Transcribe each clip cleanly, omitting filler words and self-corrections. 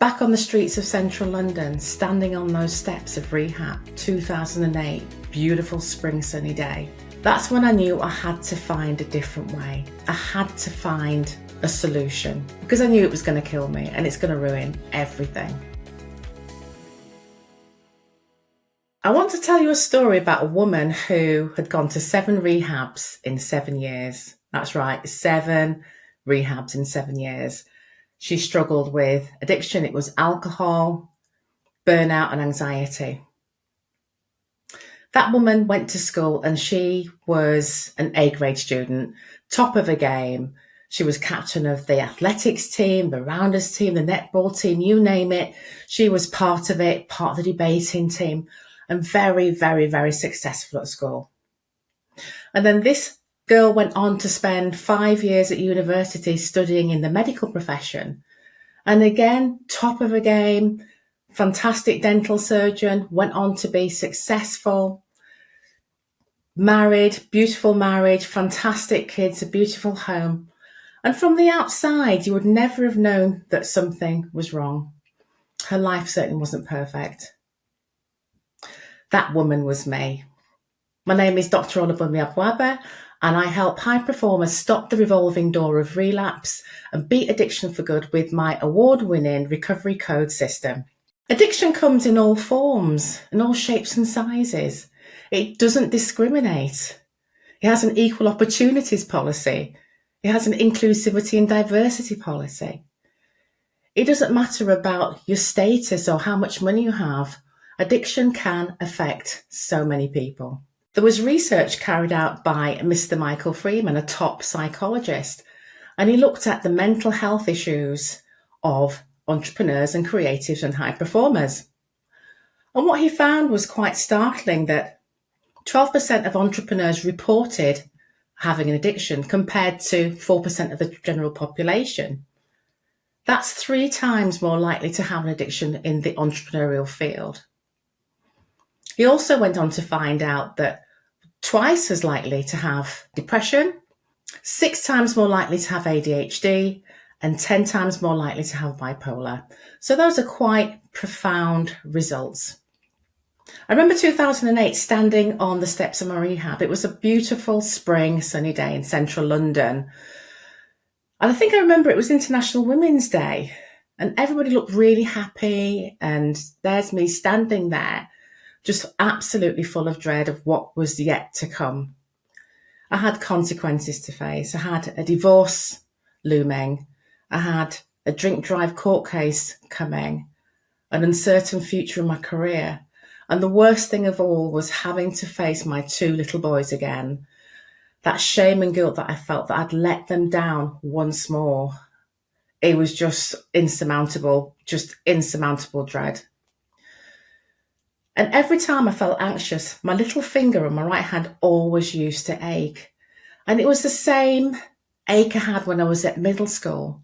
Back on the streets of central London, standing on those steps of rehab, 2008, beautiful spring sunny day. That's when I knew I had to find a different way. I had to find a solution because I knew it was going to kill me and it's going to ruin everything. I want to tell you a story about a woman who had gone to 7 rehabs in 7 years. That's right, 7 rehabs in 7 years. She struggled with addiction. It was alcohol, burnout and anxiety. That woman went to school and she was an A-grade student, top of her game. She was captain of the athletics team, the rounders team, the netball team, you name it. She was part of it, part of the debating team, and very, very, very successful at school. And then this girl went on to spend 5 years at university studying in the medical profession. And again, top of her game, fantastic dental surgeon, went on to be successful, married, beautiful marriage, fantastic kids, a beautiful home. And from the outside, you would never have known that something was wrong. Her life certainly wasn't perfect. That woman was me. My name is Dr. Olabunmi Abwabe, and I help high performers stop the revolving door of relapse and beat addiction for good with my award-winning recovery code system. Addiction comes in all forms, in all shapes and sizes. It doesn't discriminate. It has an equal opportunities policy. It has an inclusivity and diversity policy. It doesn't matter about your status or how much money you have. Addiction can affect so many people. There was research carried out by Mr. Michael Freeman, a top psychologist, and he looked at the mental health issues of entrepreneurs and creatives and high performers. And what he found was quite startling, that 12% of entrepreneurs reported having an addiction compared to 4% of the general population. That's 3 times more likely to have an addiction in the entrepreneurial field. He also went on to find out that twice as likely to have depression, 6 times more likely to have ADHD, and 10 times more likely to have bipolar. So those are quite profound results. I remember 2008 standing on the steps of my rehab. It was a beautiful spring sunny day in central London. And I think I remember it was International Women's Day and everybody looked really happy. And there's me standing there, just absolutely full of dread of what was yet to come. I had consequences to face. I had a divorce looming. I had a drink drive court case coming, an uncertain future in my career. And the worst thing of all was having to face my 2 little boys again. That shame and guilt that I felt that I'd let them down once more. It was just insurmountable dread. And every time I felt anxious, my little finger on my right hand always used to ache. And it was the same ache I had when I was at middle school.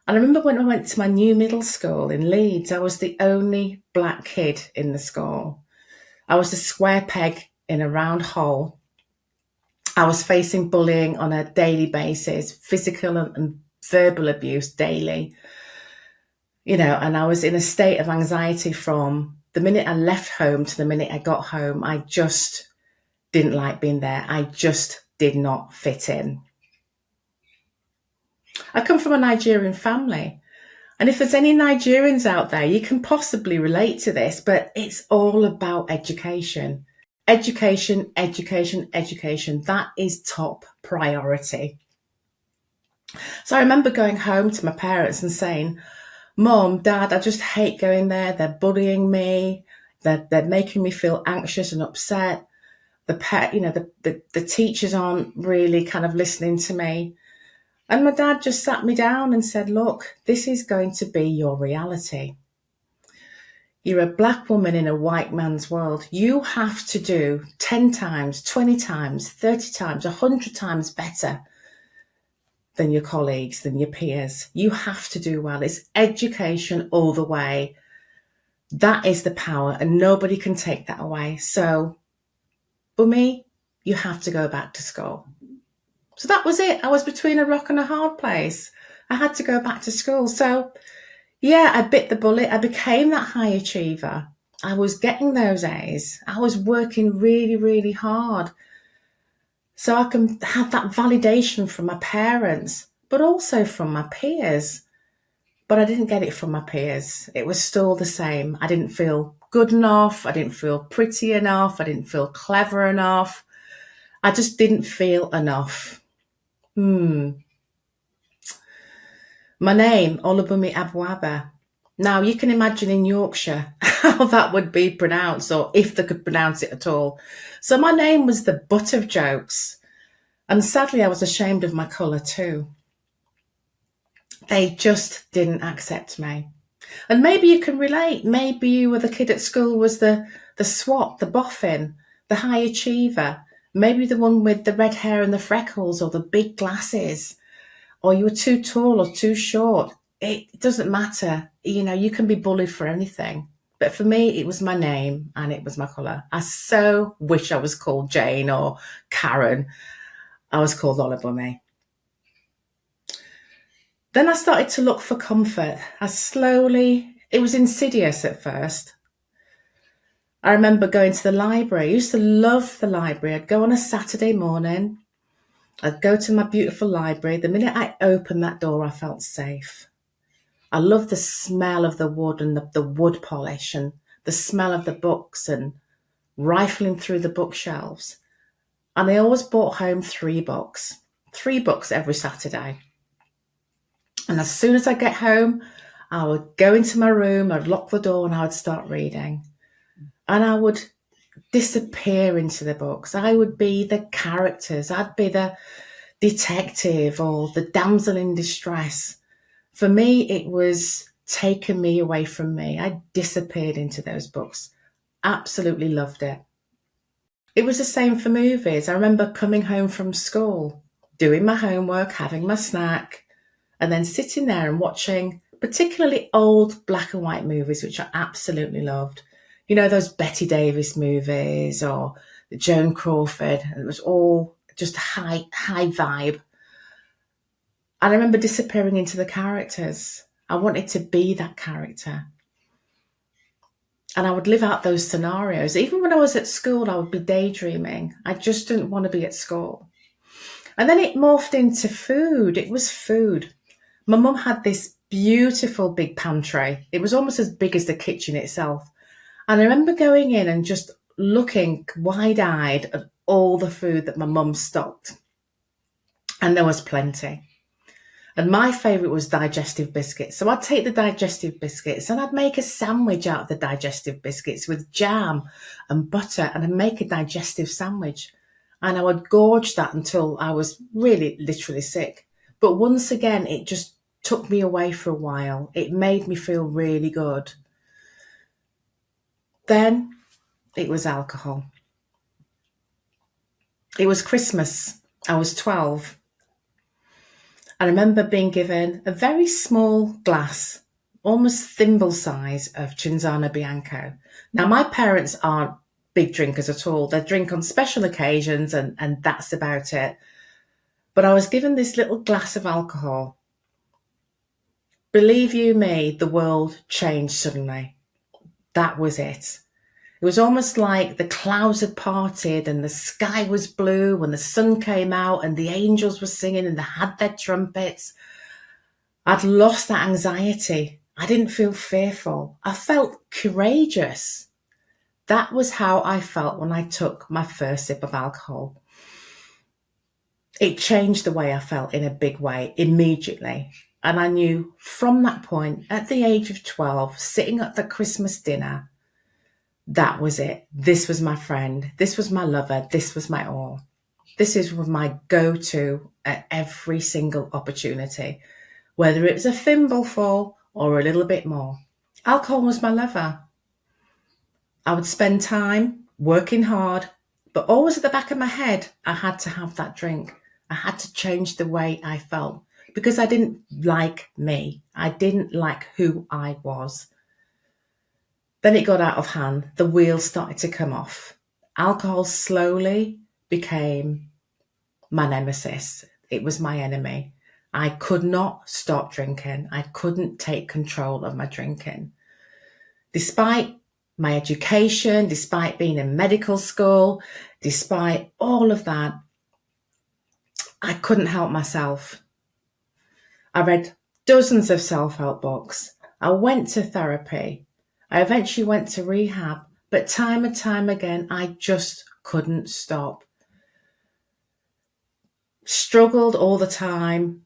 And I remember when I went to my new middle school in Leeds, I was the only black kid in the school. I was a square peg in a round hole. I was facing bullying on a daily basis, physical and verbal abuse daily. And I was in a state of anxiety from the minute I left home to the minute I got home. I just didn't like being there. I just did not fit in. I come from a Nigerian family. And if there's any Nigerians out there, you can possibly relate to this, but it's all about education. Education, education, education. That is top priority. So I remember going home to my parents and saying, Mom, Dad, I just hate going there. They're bullying me. They're making me feel anxious and upset. The teachers aren't really kind of listening to me. And my dad just sat me down and said, look, this is going to be your reality. You're a black woman in a white man's world. You have to do 10 times, 20 times, 30 times, 100 times better than your colleagues, than your peers. You have to do well. It's education all the way. That is the power and nobody can take that away. So for me, you have to go back to school. So that was it. I was between a rock and a hard place. I had to go back to school. So Yeah, I bit the bullet. I became that high achiever. I was getting those A's. I was working really, really hard so I can have that validation from my parents, but also from my peers. But I didn't get it from my peers. It was still the same. I didn't feel good enough. I didn't feel pretty enough. I didn't feel clever enough. I just didn't feel enough. My name, Olubunmi Abuaba. Now, you can imagine in Yorkshire how that would be pronounced, or if they could pronounce it at all. So my name was the butt of jokes. And sadly, I was ashamed of my colour too. They just didn't accept me. And maybe you can relate. Maybe you were the kid at school was the swot, the boffin, the high achiever. Maybe the one with the red hair and the freckles or the big glasses. Or you were too tall or too short. It doesn't matter. You know, you can be bullied for anything. But for me, it was my name and it was my colour. I so wish I was called Jane or Karen. I was called Olubunmi. Then I started to look for comfort. It was insidious at first. I remember going to the library. I used to love the library. I'd go on a Saturday morning. I'd go to my beautiful library. The minute I opened that door, I felt safe. I loved the smell of the wood and the wood polish and the smell of the books and rifling through the bookshelves. And I always brought home 3 books every Saturday. And as soon as I get home, I would go into my room, I'd lock the door and I would start reading. And I would disappear into the books. I would be the characters. I'd be the detective or the damsel in distress. For me, it was taking me away from me. I disappeared into those books. Absolutely loved it. It was the same for movies. I remember coming home from school, doing my homework, having my snack, and then sitting there and watching particularly old black and white movies, which I absolutely loved. You know, those Betty Davis movies or Joan Crawford. And it was all just high vibe. And I remember disappearing into the characters. I wanted to be that character. And I would live out those scenarios. Even when I was at school, I would be daydreaming. I just didn't want to be at school. And then it morphed into food. It was food. My mum had this beautiful big pantry. It was almost as big as the kitchen itself. And I remember going in and just looking wide-eyed at all the food that my mum stocked. And there was plenty. And my favourite was digestive biscuits. So I'd take the digestive biscuits and I'd make a sandwich out of the digestive biscuits with jam and butter, and I'd make a digestive sandwich. And I would gorge that until I was really literally sick. But once again, it just took me away for a while. It made me feel really good. Then it was alcohol. It was Christmas. I was 12. I remember being given a very small glass, almost thimble size, of Cinzano Bianco. Now, my parents aren't big drinkers at all. They drink on special occasions and that's about it. But I was given this little glass of alcohol. Believe you me, the world changed suddenly. That was it. It was almost like the clouds had parted and the sky was blue when the sun came out and the angels were singing and they had their trumpets. I'd lost that anxiety. I didn't feel fearful. I felt courageous. That was how I felt when I took my first sip of alcohol. It changed the way I felt in a big way immediately. And I knew from that point, at the age of 12, sitting at the Christmas dinner, that was it. This was my friend. This was my lover. This was my all. This is my go-to at every single opportunity, whether it was a thimbleful or a little bit more. Alcohol was my lover. I would spend time working hard, but always at the back of my head, I had to have that drink. I had to change the way I felt because I didn't like me. I didn't like who I was. Then it got out of hand. The wheels started to come off. Alcohol slowly became my nemesis. It was my enemy. I could not stop drinking. I couldn't take control of my drinking. Despite my education, despite being in medical school, despite all of that, I couldn't help myself. I read dozens of self-help books. I went to therapy. I eventually went to rehab, but time and time again, I just couldn't stop. Struggled all the time.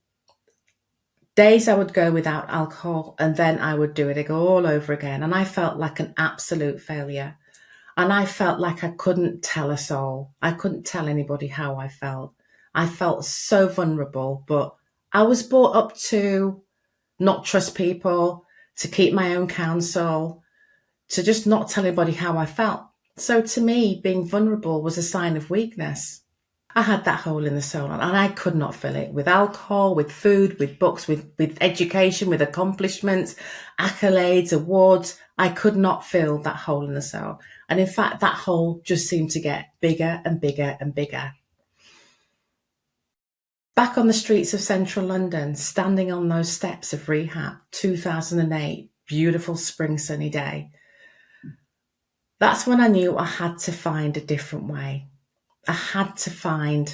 Days I would go without alcohol and then I would do it all over again. And I felt like an absolute failure. And I felt like I couldn't tell a soul. I couldn't tell anybody how I felt. I felt so vulnerable, but I was brought up to not trust people, to keep my own counsel, to just not tell anybody how I felt. So to me, being vulnerable was a sign of weakness. I had that hole in the soul and I could not fill it with alcohol, with food, with books, with education, with accomplishments, accolades, awards. I could not fill that hole in the soul. And in fact, that hole just seemed to get bigger and bigger and bigger. Back on the streets of central London, standing on those steps of rehab, 2008, beautiful spring sunny day. That's when I knew I had to find a different way. I had to find